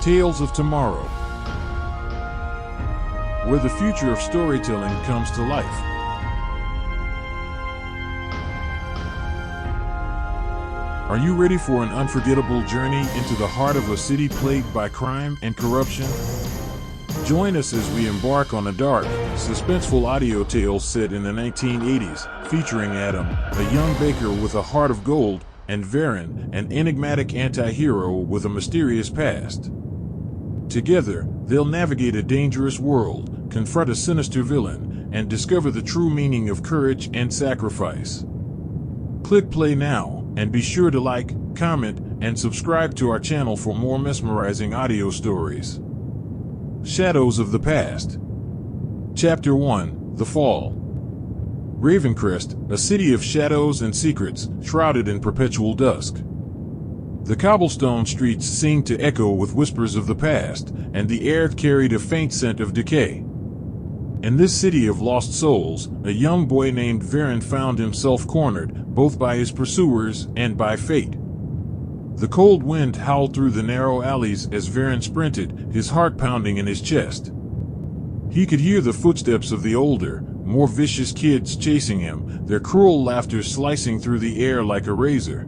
Tales of Tomorrow, where the future of storytelling comes to life. Are you ready for an unforgettable journey into the heart of a city plagued by crime and corruption? Join us as we embark on a dark, suspenseful audio tale set in the 1980s, featuring Adam, a young baker with a heart of gold, and Verun, an enigmatic anti-hero with a mysterious past. Together, they'll navigate a dangerous world, confront a sinister villain, and discover the true meaning of courage and sacrifice. Click play now, and be sure to like, comment, and subscribe to our channel for more mesmerizing audio stories. Shadows of the Past. Chapter 1: The Fall. Ravencrest, a city of shadows and secrets, shrouded in perpetual dusk. The cobblestone streets seemed to echo with whispers of the past, and the air carried a faint scent of decay. In this city of lost souls, a young boy named Verun found himself cornered, both by his pursuers and by fate. The cold wind howled through the narrow alleys as Verun sprinted, his heart pounding in his chest. He could hear the footsteps of the older, more vicious kids chasing him, their cruel laughter slicing through the air like a razor.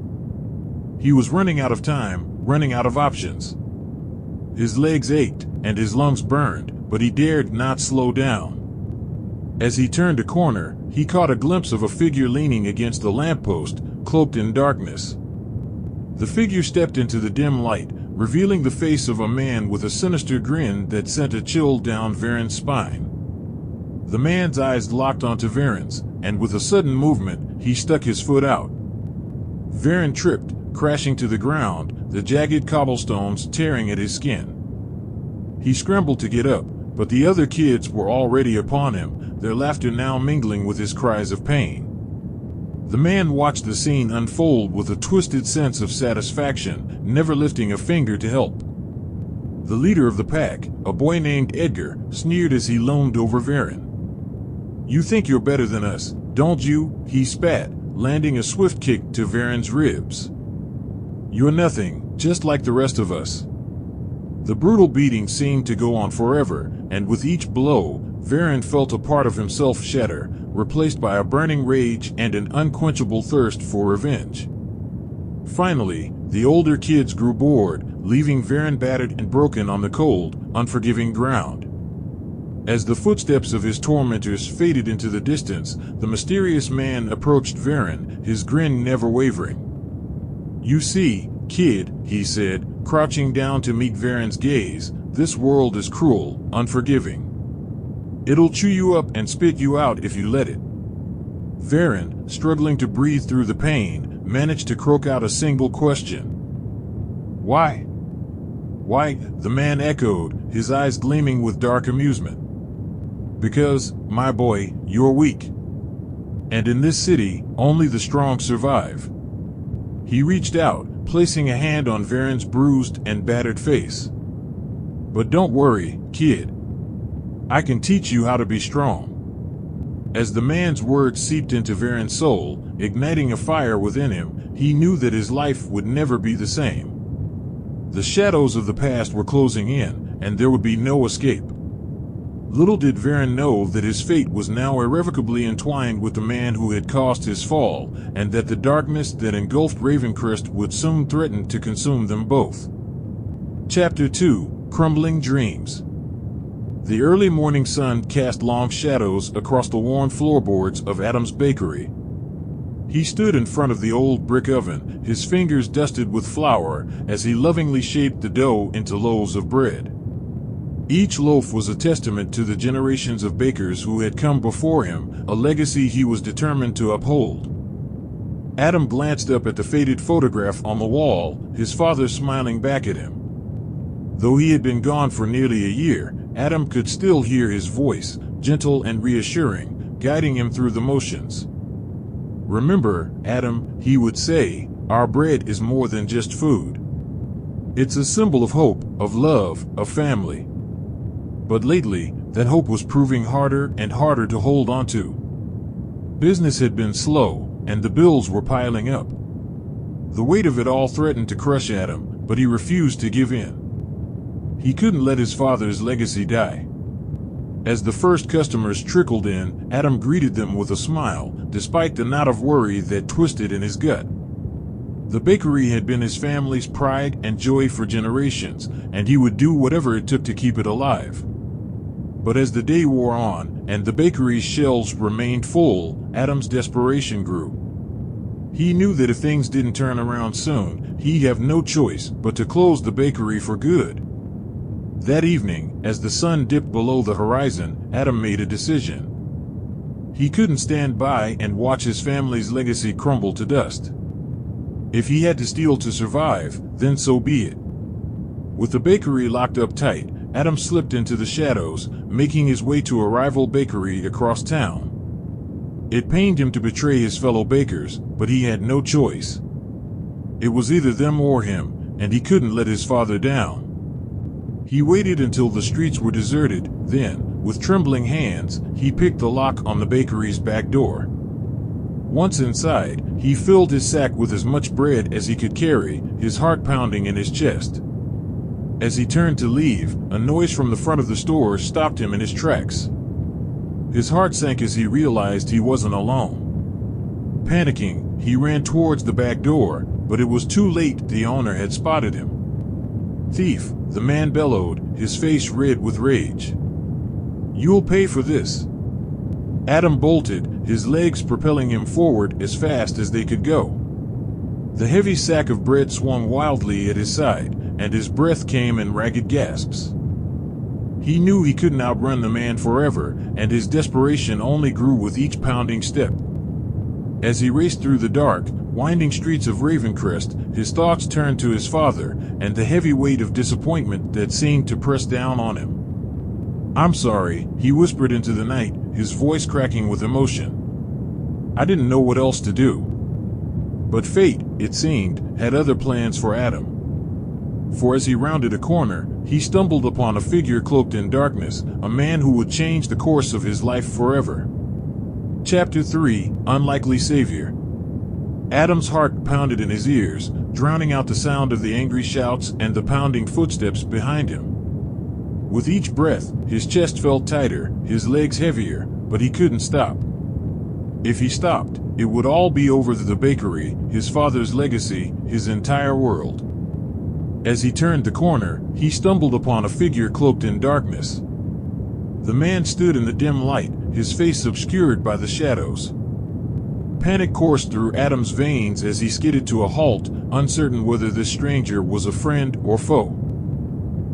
He was running out of time, running out of options. His legs ached, and his lungs burned, but he dared not slow down. As he turned a corner, he caught a glimpse of a figure leaning against a lamppost, cloaked in darkness. The figure stepped into the dim light, revealing the face of a man with a sinister grin that sent a chill down Verun's spine. The man's eyes locked onto Verun's, and with a sudden movement, he stuck his foot out. Verun tripped, crashing to the ground, the jagged cobblestones tearing at his skin. He scrambled to get up, but the other kids were already upon him, their laughter now mingling with his cries of pain. The man watched the scene unfold with a twisted sense of satisfaction, never lifting a finger to help. The leader of the pack, a boy named Edgar, sneered as he loomed over Verun. "You think you're better than us, don't you?" he spat, landing a swift kick to Verun's ribs. "You're nothing, just like the rest of us." The brutal beating seemed to go on forever, and with each blow, Verun felt a part of himself shatter, replaced by a burning rage and an unquenchable thirst for revenge. Finally, the older kids grew bored, leaving Verun battered and broken on the cold, unforgiving ground. As the footsteps of his tormentors faded into the distance, the mysterious man approached Verun, his grin never wavering. "You see, kid," he said, crouching down to meet Verun's gaze, "this world is cruel, unforgiving. It'll chew you up and spit you out if you let it." Verun, struggling to breathe through the pain, managed to croak out a single question. "Why?" "Why?" the man echoed, his eyes gleaming with dark amusement. "Because, my boy, you're weak. And in this city, only the strong survive." He reached out, placing a hand on Verun's bruised and battered face. "But don't worry, kid. I can teach you how to be strong." As the man's words seeped into Verun's soul, igniting a fire within him, he knew that his life would never be the same. The shadows of the past were closing in, and there would be no escape. Little did Verun know that his fate was now irrevocably entwined with the man who had caused his fall, and that the darkness that engulfed Ravencrest would soon threaten to consume them both. Chapter 2: Crumbling Dreams. The early morning sun cast long shadows across the worn floorboards of Adam's bakery. He stood in front of the old brick oven, his fingers dusted with flour, as he lovingly shaped the dough into loaves of bread. Each loaf was a testament to the generations of bakers who had come before him, a legacy he was determined to uphold. Adam glanced up at the faded photograph on the wall, his father smiling back at him. Though he had been gone for nearly a year, Adam could still hear his voice, gentle and reassuring, guiding him through the motions. "Remember, Adam," he would say, "our bread is more than just food. It's a symbol of hope, of love, of family." But lately, that hope was proving harder and harder to hold on to. Business had been slow, and the bills were piling up. The weight of it all threatened to crush Adam, but he refused to give in. He couldn't let his father's legacy die. As the first customers trickled in, Adam greeted them with a smile, despite the knot of worry that twisted in his gut. The bakery had been his family's pride and joy for generations, and he would do whatever it took to keep it alive. But as the day wore on, and the bakery's shelves remained full, Adam's desperation grew. He knew that if things didn't turn around soon, he'd have no choice but to close the bakery for good. That evening, as the sun dipped below the horizon, Adam made a decision. He couldn't stand by and watch his family's legacy crumble to dust. If he had to steal to survive, then so be it. With the bakery locked up tight, Adam slipped into the shadows, making his way to a rival bakery across town. It pained him to betray his fellow bakers, but he had no choice. It was either them or him, and he couldn't let his father down. He waited until the streets were deserted, then, with trembling hands, he picked the lock on the bakery's back door. Once inside, he filled his sack with as much bread as he could carry, his heart pounding in his chest. As he turned to leave, a noise from the front of the store stopped him in his tracks. His heart sank as he realized he wasn't alone. Panicking, he ran towards the back door, but it was too late. The owner had spotted him. "Thief," the man bellowed, his face red with rage. "You'll pay for this." Adam bolted, his legs propelling him forward as fast as they could go. The heavy sack of bread swung wildly at his side, and his breath came in ragged gasps. He knew he couldn't outrun the man forever, and his desperation only grew with each pounding step. As he raced through the dark, winding streets of Ravencrest, his thoughts turned to his father, and the heavy weight of disappointment that seemed to press down on him. "I'm sorry," he whispered into the night, his voice cracking with emotion. "I didn't know what else to do." But fate, it seemed, had other plans for Adam. For as he rounded a corner, he stumbled upon a figure cloaked in darkness, a man who would change the course of his life forever. Chapter 3, Unlikely Savior. Adam's heart pounded in his ears, drowning out the sound of the angry shouts and the pounding footsteps behind him. With each breath, his chest felt tighter, his legs heavier, but he couldn't stop. If he stopped, it would all be over: the bakery, his father's legacy, his entire world. As he turned the corner, he stumbled upon a figure cloaked in darkness. The man stood in the dim light, his face obscured by the shadows. Panic coursed through Adam's veins as he skidded to a halt, uncertain whether this stranger was a friend or foe.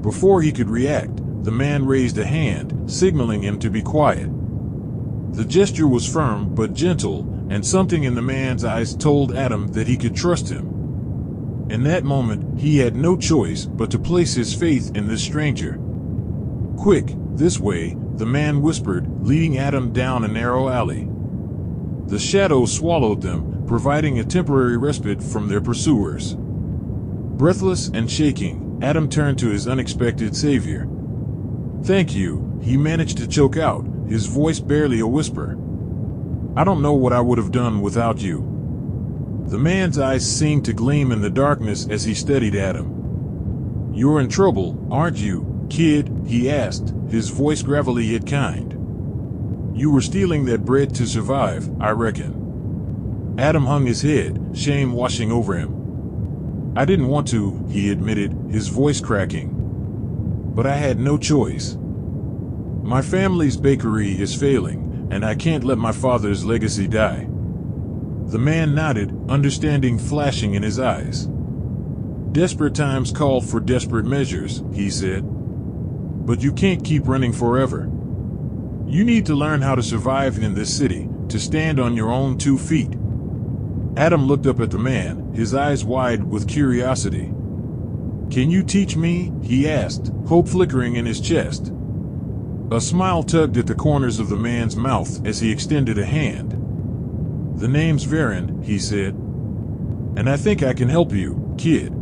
Before he could react, the man raised a hand, signaling him to be quiet. The gesture was firm but gentle, and something in the man's eyes told Adam that he could trust him. In that moment, he had no choice but to place his faith in this stranger. "Quick, this way," the man whispered, leading Adam down a narrow alley. The shadows swallowed them, providing a temporary respite from their pursuers. Breathless and shaking, Adam turned to his unexpected savior. "Thank you," he managed to choke out, his voice barely a whisper. "I don't know what I would have done without you." The man's eyes seemed to gleam in the darkness as he studied Adam. "You're in trouble, aren't you, kid?" he asked, his voice gravelly yet kind. "You were stealing that bread to survive, I reckon." Adam hung his head, shame washing over him. "I didn't want to," he admitted, his voice cracking. "But I had no choice. My family's bakery is failing, and I can't let my father's legacy die." The man nodded, understanding flashing in his eyes. "Desperate times call for desperate measures," he said. "But you can't keep running forever. You need to learn how to survive in this city, to stand on your own 2 feet." Adam looked up at the man, his eyes wide with curiosity. "Can you teach me?" he asked, hope flickering in his chest. A smile tugged at the corners of the man's mouth as he extended a hand. "The name's Verun," he said. "And I think I can help you, kid.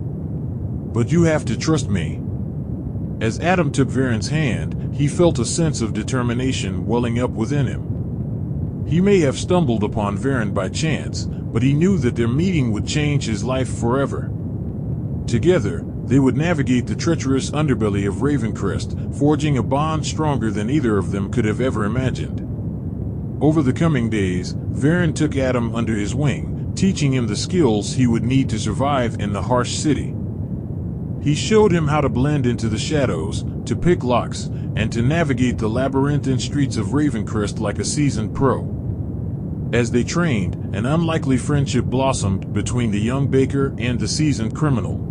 But you have to trust me." As Adam took Verun's hand, he felt a sense of determination welling up within him. He may have stumbled upon Verun by chance, but he knew that their meeting would change his life forever. Together, They would navigate the treacherous underbelly of Ravencrest, forging a bond stronger than either of them could have ever imagined. Over the coming days, Verun took Adam under his wing, teaching him the skills he would need to survive in the harsh city. He showed him how to blend into the shadows, to pick locks, and to navigate the labyrinthine streets of Ravencrest like a seasoned pro. As they trained, an unlikely friendship blossomed between the young baker and the seasoned criminal.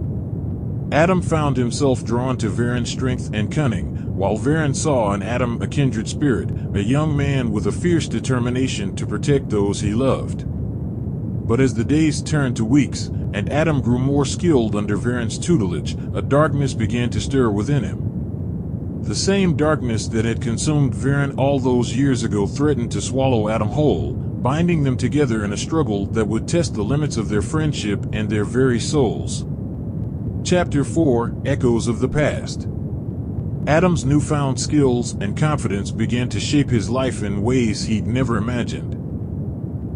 Adam found himself drawn to Verun's strength and cunning, while Verun saw in Adam a kindred spirit, a young man with a fierce determination to protect those he loved. But as the days turned to weeks, and Adam grew more skilled under Verun's tutelage, a darkness began to stir within him. The same darkness that had consumed Verun all those years ago threatened to swallow Adam whole, binding them together in a struggle that would test the limits of their friendship and their very souls. Chapter 4: Echoes of the Past. Adam's newfound skills and confidence began to shape his life in ways he'd never imagined.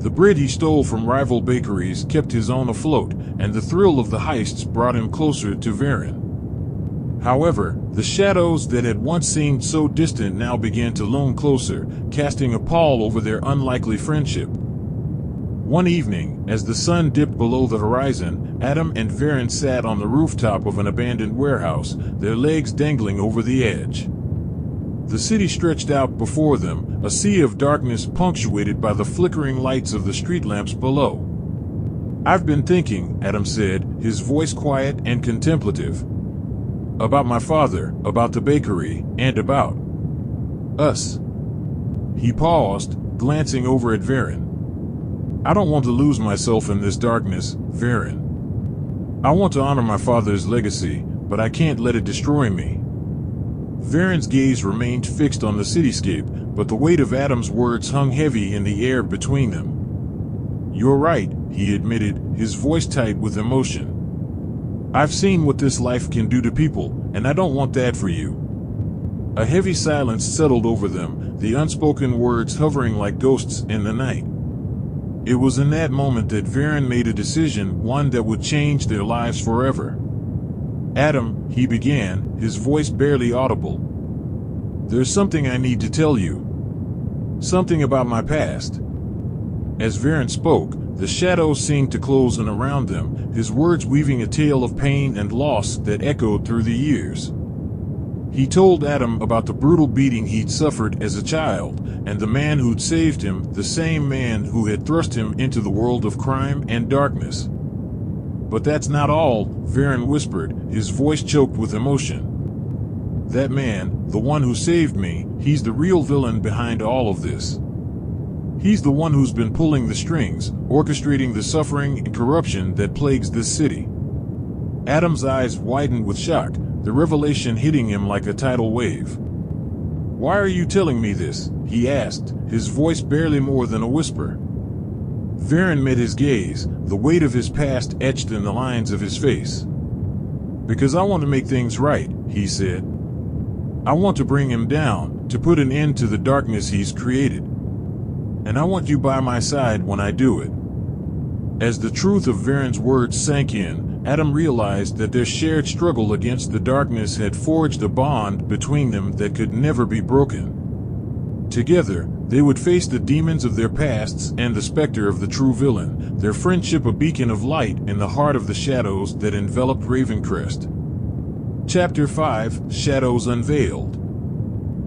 The bread he stole from rival bakeries kept his own afloat, and the thrill of the heists brought him closer to Verun. However, the shadows that had once seemed so distant now began to loom closer, casting a pall over their unlikely friendship. One evening, as the sun dipped below the horizon, Adam and Verun sat on the rooftop of an abandoned warehouse, their legs dangling over the edge. The city stretched out before them, a sea of darkness punctuated by the flickering lights of the street lamps below. "I've been thinking," Adam said, his voice quiet and contemplative. "About my father, about the bakery, and about us." He paused, glancing over at Verun. "I don't want to lose myself in this darkness, Verun. I want to honor my father's legacy, but I can't let it destroy me." Verun's gaze remained fixed on the cityscape, but the weight of Adam's words hung heavy in the air between them. "You're right," he admitted, his voice tight with emotion. "I've seen what this life can do to people, and I don't want that for you." A heavy silence settled over them, the unspoken words hovering like ghosts in the night. It was in that moment that Verun made a decision, one that would change their lives forever. "Adam," he began, his voice barely audible. "There's something I need to tell you. Something about my past." As Verun spoke, the shadows seemed to close in around them, his words weaving a tale of pain and loss that echoed through the years. He told Adam about the brutal beating he'd suffered as a child, and the man who'd saved him, the same man who had thrust him into the world of crime and darkness. "But that's not all," Verun whispered, his voice choked with emotion. "That man, the one who saved me, he's the real villain behind all of this. He's the one who's been pulling the strings, orchestrating the suffering and corruption that plagues this city." Adam's eyes widened with shock, the revelation hitting him like a tidal wave. "Why are you telling me this?" he asked, his voice barely more than a whisper. Verun met his gaze, the weight of his past etched in the lines of his face. "Because I want to make things right," he said. "I want to bring him down, to put an end to the darkness he's created. And I want you by my side when I do it." As the truth of Verun's words sank in, Adam realized that their shared struggle against the darkness had forged a bond between them that could never be broken. Together, they would face the demons of their pasts and the specter of the true villain, their friendship a beacon of light in the heart of the shadows that enveloped Ravencrest. Chapter 5: Shadows Unveiled.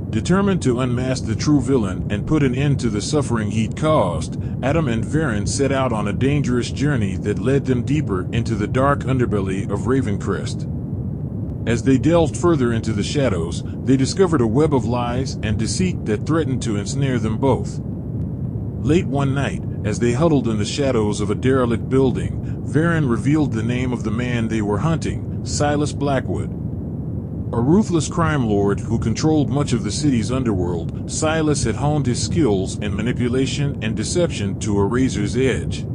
Determined to unmask the true villain and put an end to the suffering he'd caused, Adam and Verun set out on a dangerous journey that led them deeper into the dark underbelly of Ravencrest. As they delved further into the shadows, they discovered a web of lies and deceit that threatened to ensnare them both. Late one night, as they huddled in the shadows of a derelict building, Verun revealed the name of the man they were hunting, Silas Blackwood. A ruthless crime lord who controlled much of the city's underworld, Silas had honed his skills in manipulation and deception to a razor's edge.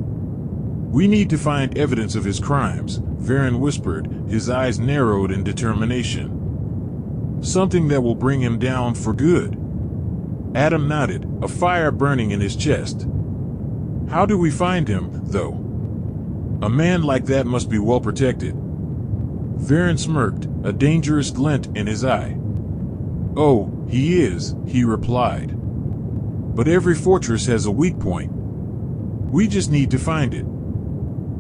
"We need to find evidence of his crimes," Verun whispered, his eyes narrowed in determination. "Something that will bring him down for good." Adam nodded, a fire burning in his chest. "How do we find him, though? A man like that must be well protected." Verun smirked, a dangerous glint in his eye. "Oh, he is," he replied. "But every fortress has a weak point. We just need to find it."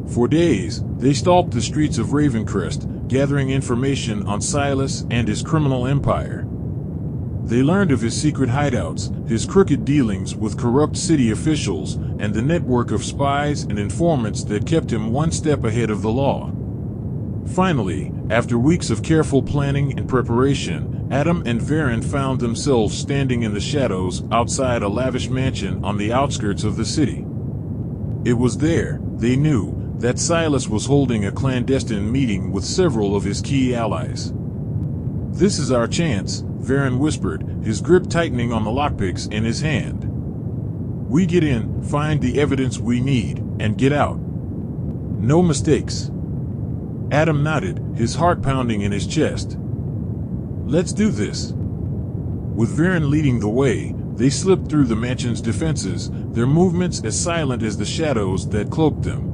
For days, they stalked the streets of Ravencrest, gathering information on Silas and his criminal empire. They learned of his secret hideouts, his crooked dealings with corrupt city officials, and the network of spies and informants that kept him one step ahead of the law. Finally, after weeks of careful planning and preparation, Adam and Verun found themselves standing in the shadows outside a lavish mansion on the outskirts of the city. It was there, they knew, that Silas was holding a clandestine meeting with several of his key allies. "This is our chance," Verun whispered, his grip tightening on the lockpicks in his hand. "We get in, find the evidence we need, and get out. No mistakes." Adam nodded, his heart pounding in his chest. "Let's do this." With Verun leading the way, they slipped through the mansion's defenses, their movements as silent as the shadows that cloaked them.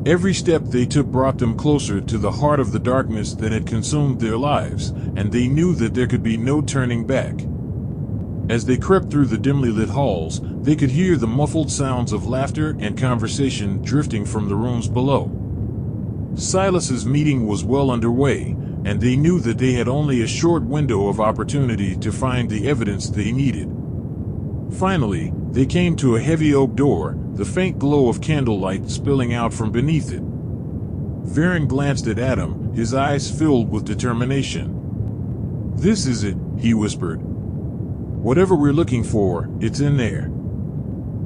Every step they took brought them closer to the heart of the darkness that had consumed their lives, and they knew that there could be no turning back. As they crept through the dimly lit halls, they could hear the muffled sounds of laughter and conversation drifting from the rooms below. Silas's meeting was well underway, and they knew that they had only a short window of opportunity to find the evidence they needed. Finally, they came to a heavy oak door, the faint glow of candlelight spilling out from beneath it. Verun glanced at Adam, his eyes filled with determination. "This is it," he whispered. "Whatever we're looking for, it's in there."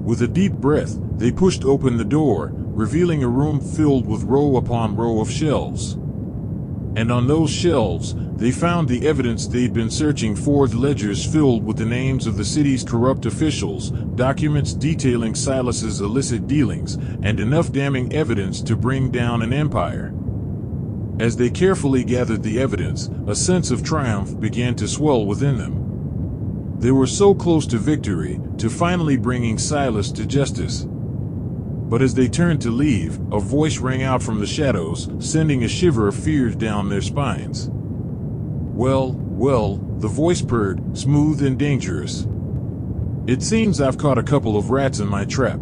With a deep breath, they pushed open the door, revealing a room filled with row upon row of shelves. And on those shelves, they found the evidence they'd been searching for: ledgers filled with the names of the city's corrupt officials, documents detailing Silas's illicit dealings, and enough damning evidence to bring down an empire. As they carefully gathered the evidence, a sense of triumph began to swell within them. They were so close to victory, to finally bringing Silas to justice. But as they turned to leave, a voice rang out from the shadows, sending a shiver of fear down their spines. Well, the voice purred, smooth and dangerous. "It seems I've caught a couple of rats in my trap."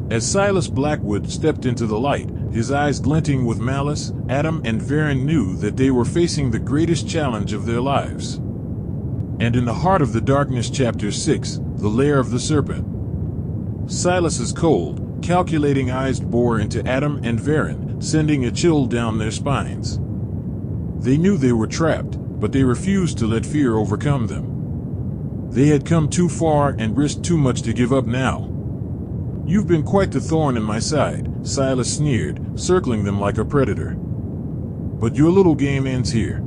As Silas Blackwood stepped into the light, his eyes glinting with malice, Adam and Verun knew that they were facing the greatest challenge of their lives. And in the heart of the darkness, Chapter 6, the lair of the serpent. Silas's cold, calculating eyes bore into Adam and Verun, sending a chill down their spines. They knew they were trapped, but they refused to let fear overcome them. They had come too far and risked too much to give up now. "You've been quite the thorn in my side," Silas sneered, circling them like a predator. "But your little game ends here."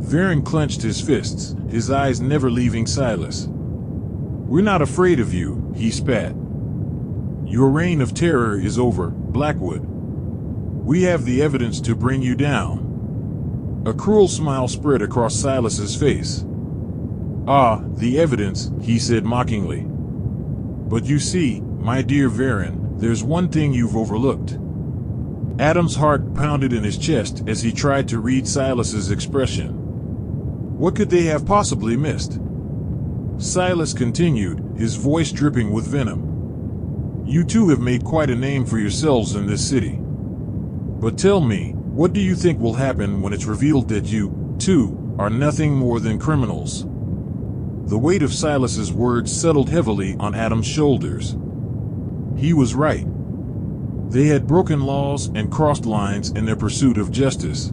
Verun clenched his fists, his eyes never leaving Silas. "We're not afraid of you," he spat. "Your reign of terror is over, Blackwood. We have the evidence to bring you down." A cruel smile spread across Silas's face. "Ah, the evidence," he said mockingly. "But you see, my dear Verun, there's one thing you've overlooked." Adam's heart pounded in his chest as he tried to read Silas's expression. What could they have possibly missed? Silas continued, his voice dripping with venom. "You two have made quite a name for yourselves in this city. But tell me, what do you think will happen when it's revealed that you, too, are nothing more than criminals?" The weight of Silas's words settled heavily on Adam's shoulders. He was right. They had broken laws and crossed lines in their pursuit of justice.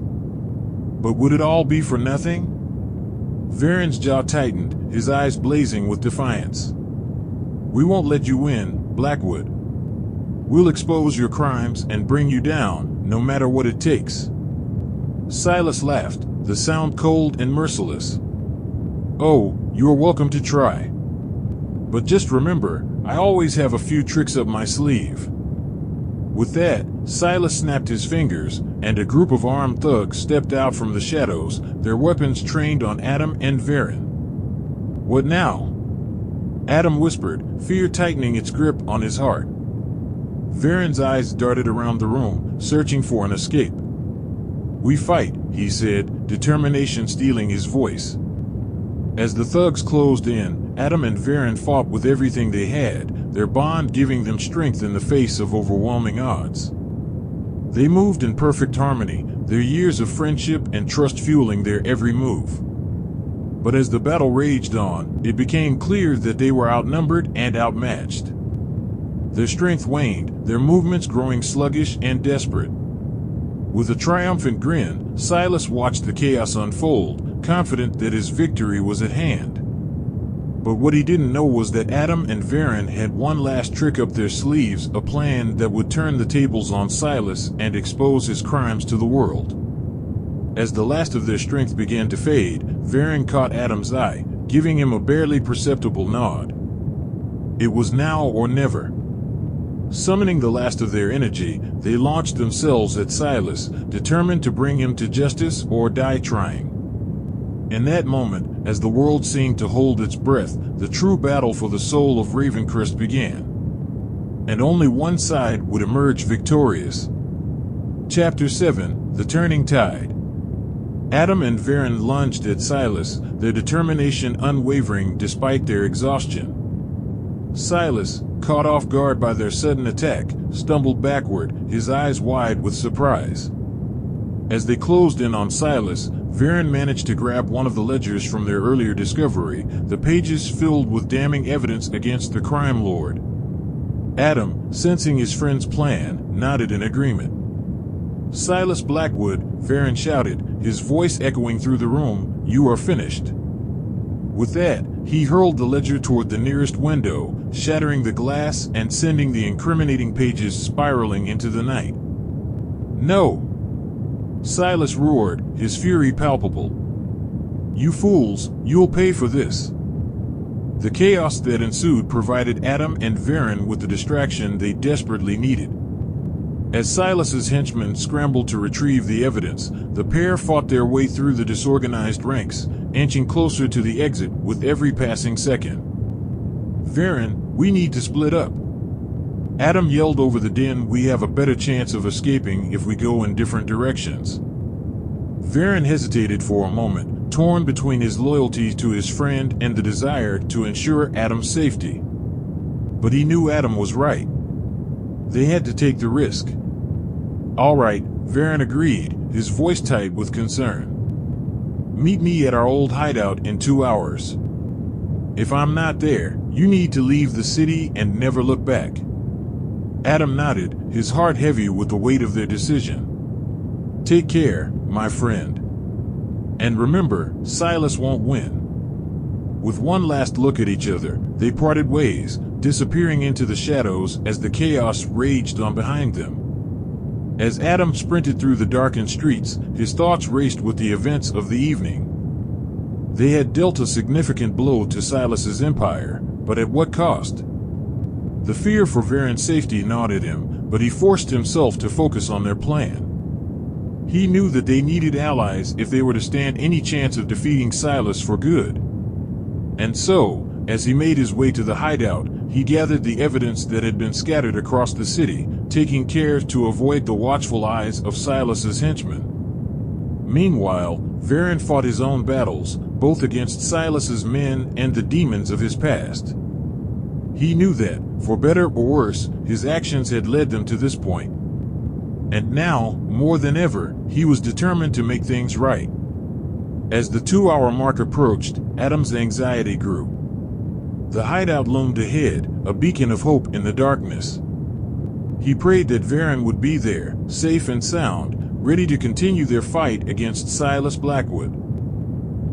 But would it all be for nothing? Verun's jaw tightened, his eyes blazing with defiance. "We won't let you win, Blackwood. We'll expose your crimes and bring you down, no matter what it takes." Silas laughed, the sound cold and merciless. "Oh, you're welcome to try. But just remember, I always have a few tricks up my sleeve." With that, Silas snapped his fingers, and a group of armed thugs stepped out from the shadows, their weapons trained on Adam and Verun. "What now?" Adam whispered, fear tightening its grip on his heart. Verun's eyes darted around the room, searching for an escape. "We fight," he said, determination stealing his voice. As the thugs closed in, Adam and Verun fought with everything they had, their bond giving them strength in the face of overwhelming odds. They moved in perfect harmony, their years of friendship and trust fueling their every move. But as the battle raged on, it became clear that they were outnumbered and outmatched. Their strength waned, their movements growing sluggish and desperate. With a triumphant grin, Silas watched the chaos unfold, confident that his victory was at hand. But what he didn't know was that Adam and Verun had one last trick up their sleeves, a plan that would turn the tables on Silas and expose his crimes to the world. As the last of their strength began to fade, Verun caught Adam's eye, giving him a barely perceptible nod. It was now or never. Summoning the last of their energy, they launched themselves at Silas, determined to bring him to justice or die trying. In that moment, as the world seemed to hold its breath, the true battle for the soul of Ravencrest began. And only one side would emerge victorious. Chapter 7: The Turning Tide. Adam and Verun lunged at Silas, their determination unwavering despite their exhaustion. Silas, caught off guard by their sudden attack, stumbled backward, his eyes wide with surprise. As they closed in on Silas, Verun managed to grab one of the ledgers from their earlier discovery, the pages filled with damning evidence against the crime lord. Adam, sensing his friend's plan, nodded in agreement. "Silas Blackwood," Verun shouted, his voice echoing through the room, "you are finished." With that, he hurled the ledger toward the nearest window, shattering the glass and sending the incriminating pages spiraling into the night. "No!" Silas roared, his fury palpable. "You fools, you'll pay for this." The chaos that ensued provided Adam and Verun with the distraction they desperately needed. As Silas's henchmen scrambled to retrieve the evidence, the pair fought their way through the disorganized ranks, inching closer to the exit with every passing second. "Verun, we need to split up." Adam yelled over the din, "We have a better chance of escaping if we go in different directions." Verun hesitated for a moment, torn between his loyalty to his friend and the desire to ensure Adam's safety. But he knew Adam was right. They had to take the risk. "All right," Verun agreed, his voice tight with concern. "Meet me at our old hideout in 2 hours. If I'm not there, you need to leave the city and never look back." Adam nodded, his heart heavy with the weight of their decision. "Take care, my friend. And remember, Silas won't win." With one last look at each other, they parted ways, disappearing into the shadows as the chaos raged on behind them. As Adam sprinted through the darkened streets, his thoughts raced with the events of the evening. They had dealt a significant blow to Silas's empire, but at what cost? The fear for Verun's safety gnawed at him, but he forced himself to focus on their plan. He knew that they needed allies if they were to stand any chance of defeating Silas for good. And so, as he made his way to the hideout, he gathered the evidence that had been scattered across the city, taking care to avoid the watchful eyes of Silas's henchmen. Meanwhile, Verun fought his own battles, both against Silas's men and the demons of his past. He knew that, for better or worse, his actions had led them to this point. And now, more than ever, he was determined to make things right. As the 2-hour mark approached, Adam's anxiety grew. The hideout loomed ahead, a beacon of hope in the darkness. He prayed that Verun would be there, safe and sound, ready to continue their fight against Silas Blackwood.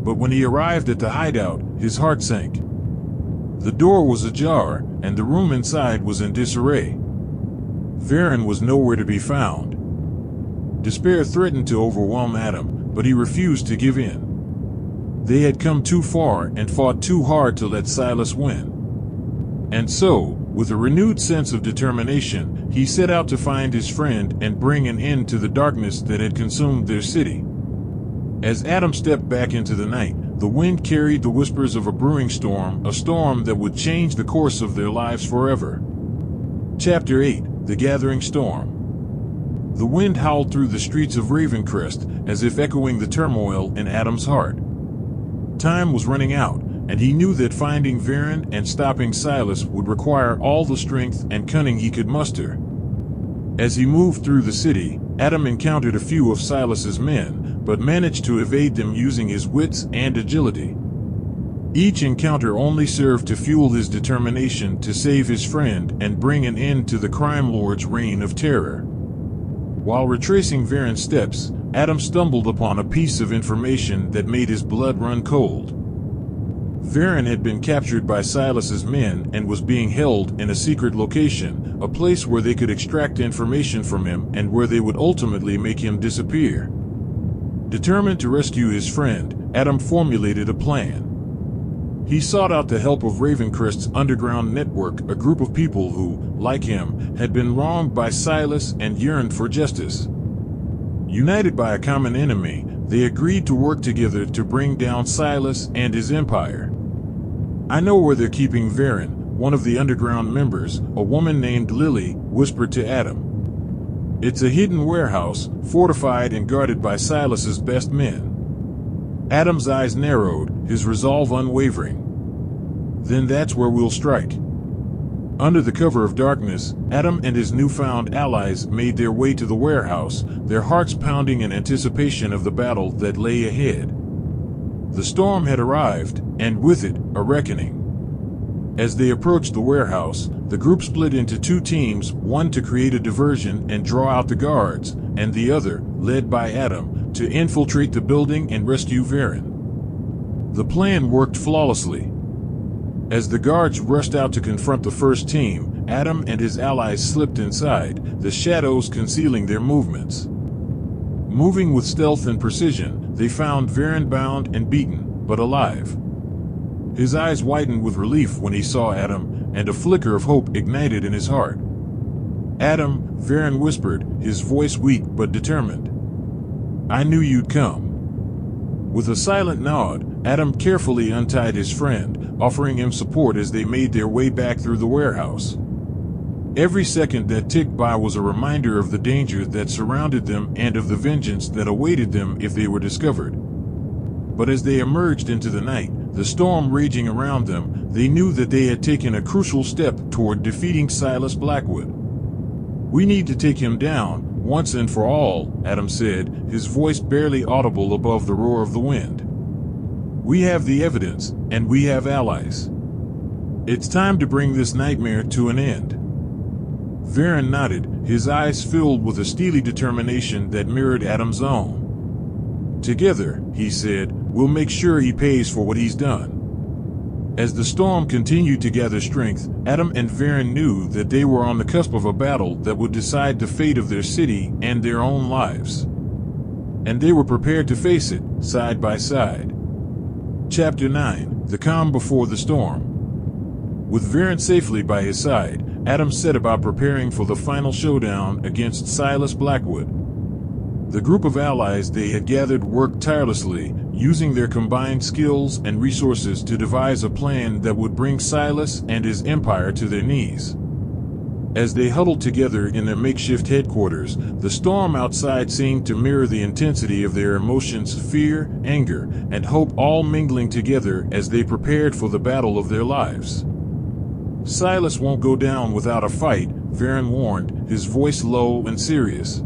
But when he arrived at the hideout, his heart sank. The door was ajar, and the room inside was in disarray. Verun was nowhere to be found. Despair threatened to overwhelm Adam, but he refused to give in. They had come too far and fought too hard to let Silas win. And so, with a renewed sense of determination, he set out to find his friend and bring an end to the darkness that had consumed their city. As Adam stepped back into the night, the wind carried the whispers of a brewing storm, a storm that would change the course of their lives forever. Chapter 8: The Gathering Storm. The wind howled through the streets of Ravencrest, as if echoing the turmoil in Adam's heart. Time was running out, and he knew that finding Verun and stopping Silas would require all the strength and cunning he could muster. As he moved through the city, Adam encountered a few of Silas's men, but managed to evade them using his wits and agility. Each encounter only served to fuel his determination to save his friend and bring an end to the crime lord's reign of terror. While retracing Verun's steps, Adam stumbled upon a piece of information that made his blood run cold. Verun had been captured by Silas's men and was being held in a secret location, a place where they could extract information from him and where they would ultimately make him disappear. Determined to rescue his friend, Adam formulated a plan. He sought out the help of Ravencrest's underground network, a group of people who, like him, had been wronged by Silas and yearned for justice. United by a common enemy, they agreed to work together to bring down Silas and his empire. "I know where they're keeping Verun," one of the underground members, a woman named Lily, whispered to Adam. "It's a hidden warehouse, fortified and guarded by Silas's best men." Adam's eyes narrowed, his resolve unwavering. "Then that's where we'll strike." Under the cover of darkness, Adam and his newfound allies made their way to the warehouse, their hearts pounding in anticipation of the battle that lay ahead. The storm had arrived, and with it, a reckoning. As they approached the warehouse, the group split into two teams, one to create a diversion and draw out the guards, and the other, led by Adam, to infiltrate the building and rescue Verun. The plan worked flawlessly. As the guards rushed out to confront the first team, Adam and his allies slipped inside, the shadows concealing their movements. Moving with stealth and precision, they found Verun bound and beaten, but alive. His eyes widened with relief when he saw Adam, and a flicker of hope ignited in his heart. "Adam," Verun whispered, his voice weak but determined. "I knew you'd come." With a silent nod, Adam carefully untied his friend, offering him support as they made their way back through the warehouse. Every second that ticked by was a reminder of the danger that surrounded them and of the vengeance that awaited them if they were discovered. But as they emerged into the night, the storm raging around them, they knew that they had taken a crucial step toward defeating Silas Blackwood. "We need to take him down, once and for all," Adam said, his voice barely audible above the roar of the wind. "We have the evidence, and we have allies. It's time to bring this nightmare to an end." Verun nodded, his eyes filled with a steely determination that mirrored Adam's own. "Together," he said, "we'll make sure he pays for what he's done." As the storm continued to gather strength, Adam and Verun knew that they were on the cusp of a battle that would decide the fate of their city and their own lives. And they were prepared to face it, side by side. Chapter 9: The Calm Before the Storm. With Verun safely by his side, Adam set about preparing for the final showdown against Silas Blackwood. The group of allies they had gathered worked tirelessly, using their combined skills and resources to devise a plan that would bring Silas and his empire to their knees. As they huddled together in their makeshift headquarters, the storm outside seemed to mirror the intensity of their emotions: fear, anger, and hope, all mingling together as they prepared for the battle of their lives. "Silas won't go down without a fight," Verun warned, his voice low and serious.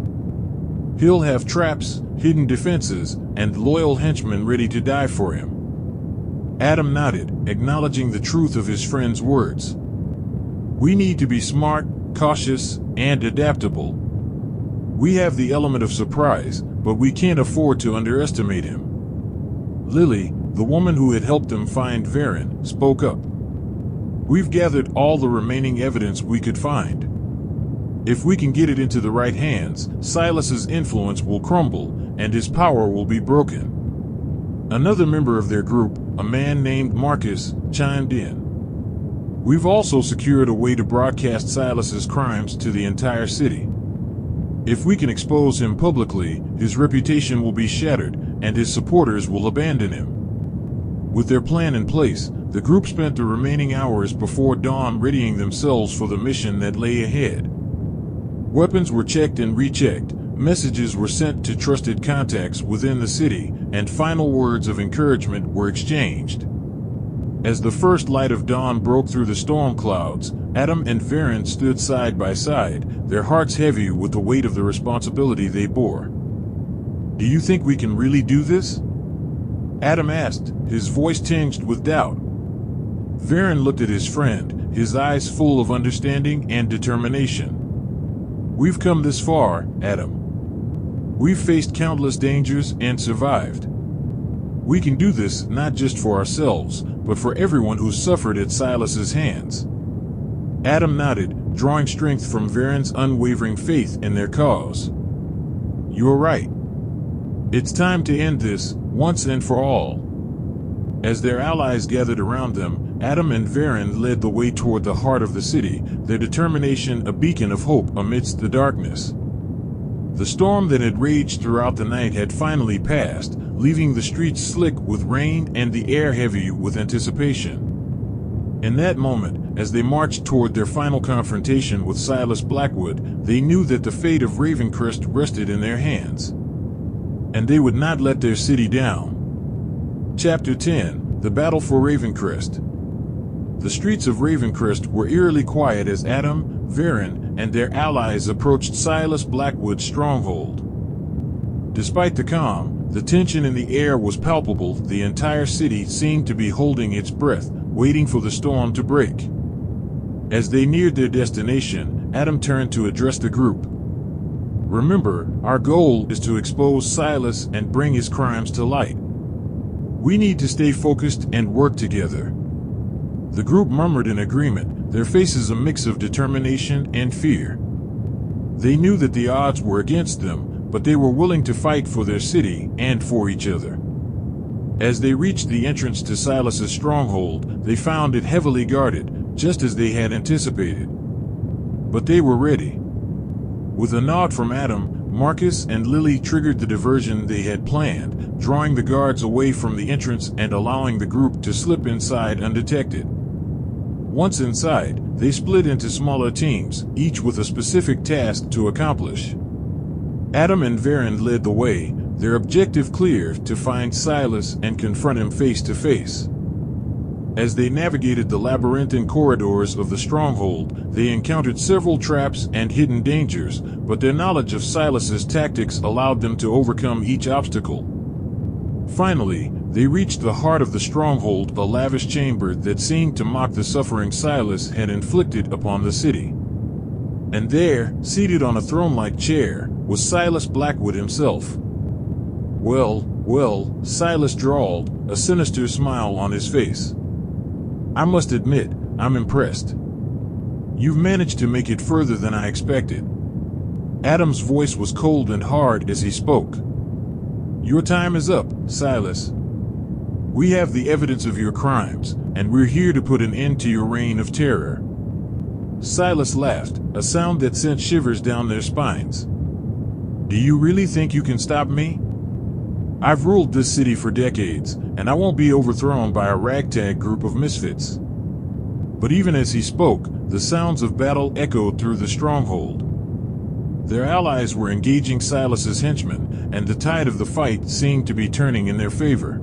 "He'll have traps, hidden defenses, and loyal henchmen ready to die for him." Adam nodded, acknowledging the truth of his friend's words. "We need to be smart, cautious, and adaptable. We have the element of surprise, but we can't afford to underestimate him." Lily, the woman who had helped them find Verun, spoke up. "We've gathered all the remaining evidence we could find. If we can get it into the right hands, Silas's influence will crumble, and his power will be broken." Another member of their group, a man named Marcus, chimed in. "We've also secured a way to broadcast Silas's crimes to the entire city. If we can expose him publicly, his reputation will be shattered, and his supporters will abandon him." With their plan in place, the group spent the remaining hours before dawn readying themselves for the mission that lay ahead. Weapons were checked and rechecked, Messages were sent to trusted contacts within the city, and final words of encouragement were exchanged. As the first light of dawn broke through the storm clouds, Adam and Verun stood side by side, their hearts heavy with the weight of the responsibility they bore. "Do you think we can really do this?" Adam asked, his voice tinged with doubt. Verun looked at his friend, his eyes full of understanding and determination. "We've come this far, Adam. We've faced countless dangers and survived. We can do this not just for ourselves, but for everyone who suffered at Silas's hands." Adam nodded, drawing strength from Verun's unwavering faith in their cause. "You're right. It's time to end this, once and for all." As their allies gathered around them, Adam and Verun led the way toward the heart of the city, their determination a beacon of hope amidst the darkness. The storm that had raged throughout the night had finally passed, leaving the streets slick with rain and the air heavy with anticipation. In that moment, as they marched toward their final confrontation with Silas Blackwood, they knew that the fate of Ravencrest rested in their hands. And they would not let their city down. Chapter 10: The Battle for Ravencrest. The streets of Ravencrest were eerily quiet as Adam, Verun, and their allies approached Silas Blackwood's stronghold. Despite the calm, the tension in the air was palpable. The entire city seemed to be holding its breath, waiting for the storm to break. As they neared their destination, Adam turned to address the group. "Remember, our goal is to expose Silas and bring his crimes to light. We need to stay focused and work together." The group murmured in agreement, their faces a mix of determination and fear. They knew that the odds were against them, but they were willing to fight for their city and for each other. As they reached the entrance to Silas's stronghold, they found it heavily guarded, just as they had anticipated. But they were ready. With a nod from Adam, Marcus and Lily triggered the diversion they had planned, drawing the guards away from the entrance and allowing the group to slip inside undetected. Once inside, they split into smaller teams, each with a specific task to accomplish. Adam and Verun led the way, their objective clear: to find Silas and confront him face to face. As they navigated the labyrinthine corridors of the stronghold, they encountered several traps and hidden dangers, but their knowledge of Silas's tactics allowed them to overcome each obstacle. Finally, they reached the heart of the stronghold, a lavish chamber that seemed to mock the suffering Silas had inflicted upon the city. And there, seated on a throne-like chair, was Silas Blackwood himself. Well, Silas drawled, a sinister smile on his face. "I must admit, I'm impressed. You've managed to make it further than I expected." Adam's voice was cold and hard as he spoke. "Your time is up, Silas. We have the evidence of your crimes, and we're here to put an end to your reign of terror." Silas laughed, a sound that sent shivers down their spines. "Do you really think you can stop me? I've ruled this city for decades, and I won't be overthrown by a ragtag group of misfits." But even as he spoke, the sounds of battle echoed through the stronghold. Their allies were engaging Silas's henchmen, and the tide of the fight seemed to be turning in their favor.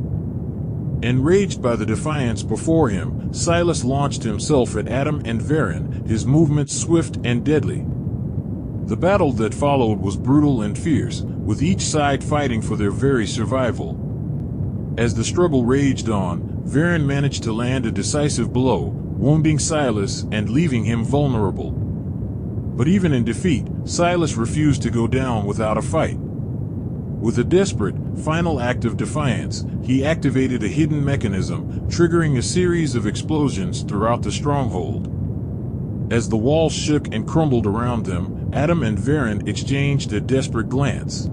Enraged by the defiance before him, Silas launched himself at Adam and Verun, his movements swift and deadly. The battle that followed was brutal and fierce, with each side fighting for their very survival. As the struggle raged on, Verun managed to land a decisive blow, wounding Silas and leaving him vulnerable. But even in defeat, Silas refused to go down without a fight. With a desperate, final act of defiance, he activated a hidden mechanism, triggering a series of explosions throughout the stronghold. As the walls shook and crumbled around them, Adam and Verun exchanged a desperate glance.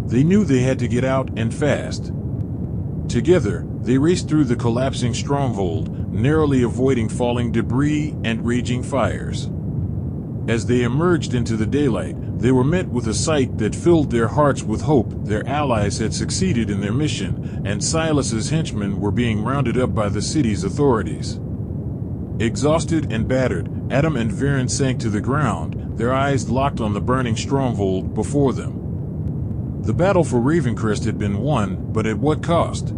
They knew they had to get out, and fast. Together, they raced through the collapsing stronghold, narrowly avoiding falling debris and raging fires. As they emerged into the daylight, they were met with a sight that filled their hearts with hope. Their allies had succeeded in their mission, and Silas's henchmen were being rounded up by the city's authorities. Exhausted and battered, Adam and Verun sank to the ground, their eyes locked on the burning stronghold before them. The battle for Ravencrest had been won, but at what cost?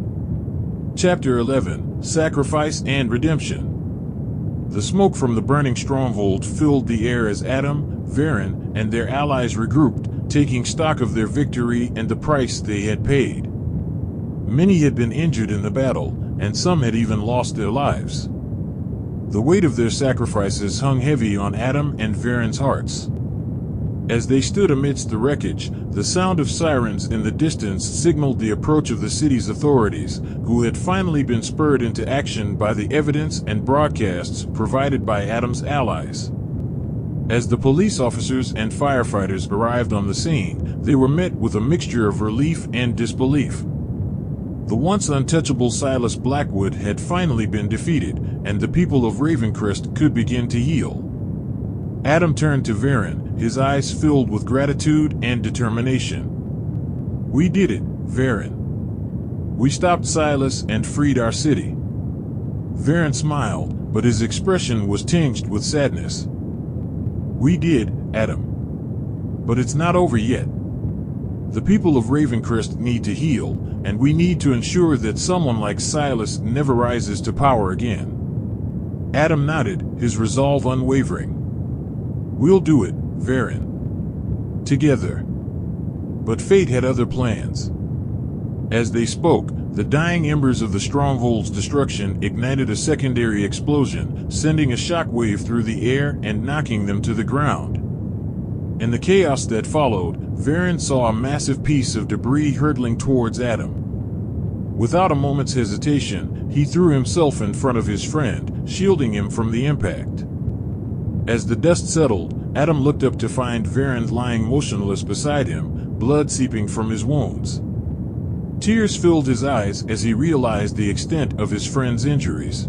Chapter 11: Sacrifice and Redemption. The smoke from the burning stronghold filled the air as Adam, Verun, and their allies regrouped, taking stock of their victory and the price they had paid. Many had been injured in the battle, and some had even lost their lives. The weight of their sacrifices hung heavy on Adam and Verun's hearts. As they stood amidst the wreckage, the sound of sirens in the distance signaled the approach of the city's authorities, who had finally been spurred into action by the evidence and broadcasts provided by Adam's allies. As the police officers and firefighters arrived on the scene, they were met with a mixture of relief and disbelief. The once untouchable Silas Blackwood had finally been defeated, and the people of Ravencrest could begin to heal. Adam turned to Verun, his eyes filled with gratitude and determination. "We did it, Verun. We stopped Silas and freed our city." Verun smiled, but his expression was tinged with sadness. "We did, Adam. But it's not over yet. The people of Ravencrest need to heal, and we need to ensure that someone like Silas never rises to power again." Adam nodded, his resolve unwavering. "We'll do it, Verun. Together." But fate had other plans. As they spoke, the dying embers of the stronghold's destruction ignited a secondary explosion, sending a shockwave through the air and knocking them to the ground. In the chaos that followed, Verun saw a massive piece of debris hurtling towards Adam. Without a moment's hesitation, he threw himself in front of his friend, shielding him from the impact. As the dust settled, Adam looked up to find Verun lying motionless beside him, blood seeping from his wounds. Tears filled his eyes as he realized the extent of his friend's injuries.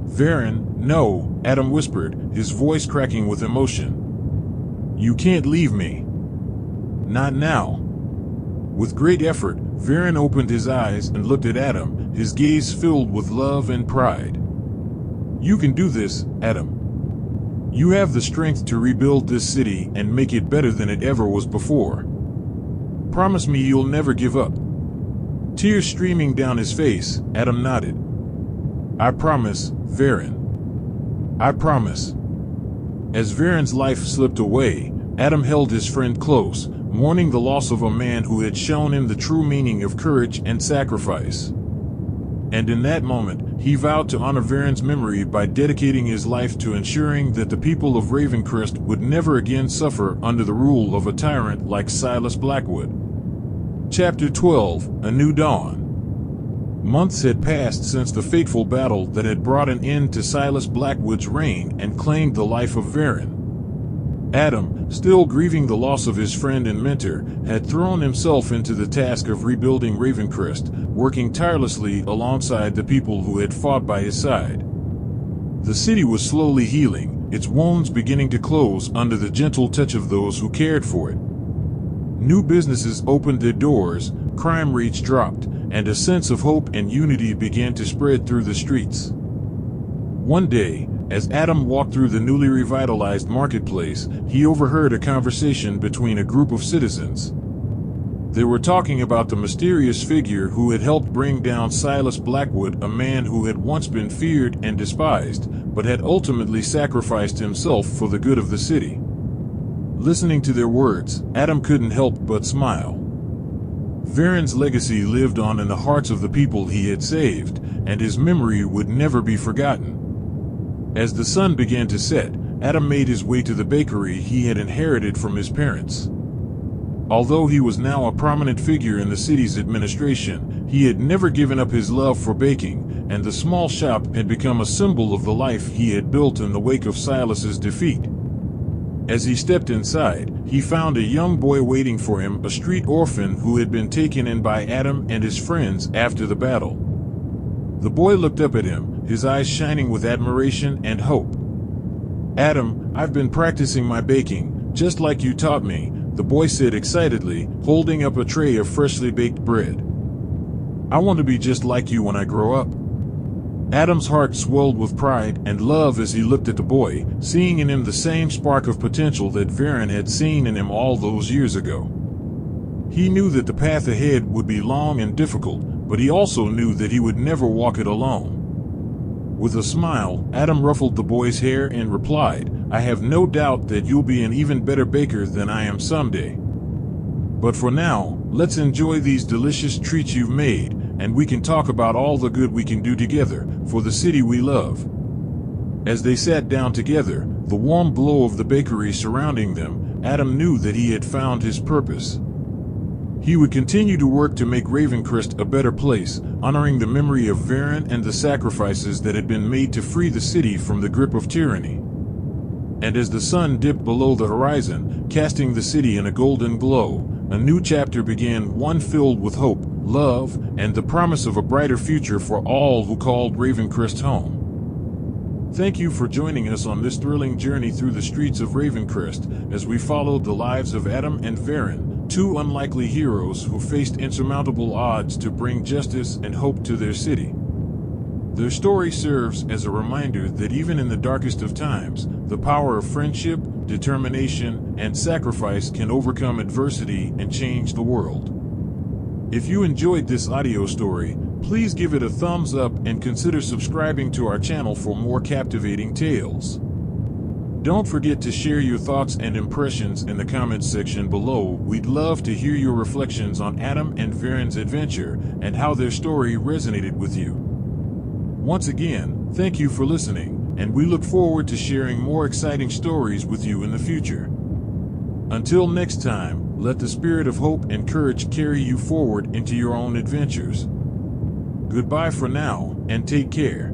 "Verun, no," Adam whispered, his voice cracking with emotion. "You can't leave me. Not now." With great effort, Verun opened his eyes and looked at Adam, his gaze filled with love and pride. "You can do this, Adam. You have the strength to rebuild this city and make it better than it ever was before. Promise me you'll never give up." Tears streaming down his face, Adam nodded. "I promise, Verun. I promise." As Verun's life slipped away, Adam held his friend close, mourning the loss of a man who had shown him the true meaning of courage and sacrifice. And in that moment, he vowed to honor Verun's memory by dedicating his life to ensuring that the people of Ravencrest would never again suffer under the rule of a tyrant like Silas Blackwood. Chapter 12: A New Dawn. Months had passed since the fateful battle that had brought an end to Silas Blackwood's reign and claimed the life of Verun. Adam, still grieving the loss of his friend and mentor, had thrown himself into the task of rebuilding Ravencrest, working tirelessly alongside the people who had fought by his side. The city was slowly healing, its wounds beginning to close under the gentle touch of those who cared for it. New businesses opened their doors, crime rates dropped, and a sense of hope and unity began to spread through the streets. One day, as Adam walked through the newly revitalized marketplace, he overheard a conversation between a group of citizens. They were talking about the mysterious figure who had helped bring down Silas Blackwood, a man who had once been feared and despised, but had ultimately sacrificed himself for the good of the city. Listening to their words, Adam couldn't help but smile. Verun's legacy lived on in the hearts of the people he had saved, and his memory would never be forgotten. As the sun began to set, Adam made his way to the bakery he had inherited from his parents. Although he was now a prominent figure in the city's administration, he had never given up his love for baking, and the small shop had become a symbol of the life he had built in the wake of Silas's defeat. As he stepped inside, he found a young boy waiting for him, a street orphan who had been taken in by Adam and his friends after the battle. The boy looked up at him, his eyes shining with admiration and hope. "Adam, I've been practicing my baking, just like you taught me," the boy said excitedly, holding up a tray of freshly baked bread. "I want to be just like you when I grow up." Adam's heart swelled with pride and love as he looked at the boy, seeing in him the same spark of potential that Verun had seen in him all those years ago. He knew that the path ahead would be long and difficult, but he also knew that he would never walk it alone. With a smile, Adam ruffled the boy's hair and replied, "I have no doubt that you'll be an even better baker than I am someday. But for now, let's enjoy these delicious treats you've made, and we can talk about all the good we can do together for the city we love." As they sat down together, the warm glow of the bakery surrounding them, Adam knew that he had found his purpose. He would continue to work to make Ravencrest a better place, honoring the memory of Verun and the sacrifices that had been made to free the city from the grip of tyranny. And as the sun dipped below the horizon, casting the city in a golden glow, a new chapter began, one filled with hope, love, and the promise of a brighter future for all who called Ravencrest home. Thank you for joining us on this thrilling journey through the streets of Ravencrest as we followed the lives of Adam and Verun, two unlikely heroes who faced insurmountable odds to bring justice and hope to their city. Their story serves as a reminder that even in the darkest of times, the power of friendship, determination, and sacrifice can overcome adversity and change the world. If you enjoyed this audio story, please give it a thumbs up and consider subscribing to our channel for more captivating tales. Don't forget to share your thoughts and impressions in the comments section below. We'd love to hear your reflections on Adam and Verun's adventure and how their story resonated with you. Once again, thank you for listening, and we look forward to sharing more exciting stories with you in the future. Until next time, let the spirit of hope and courage carry you forward into your own adventures. Goodbye for now, and take care.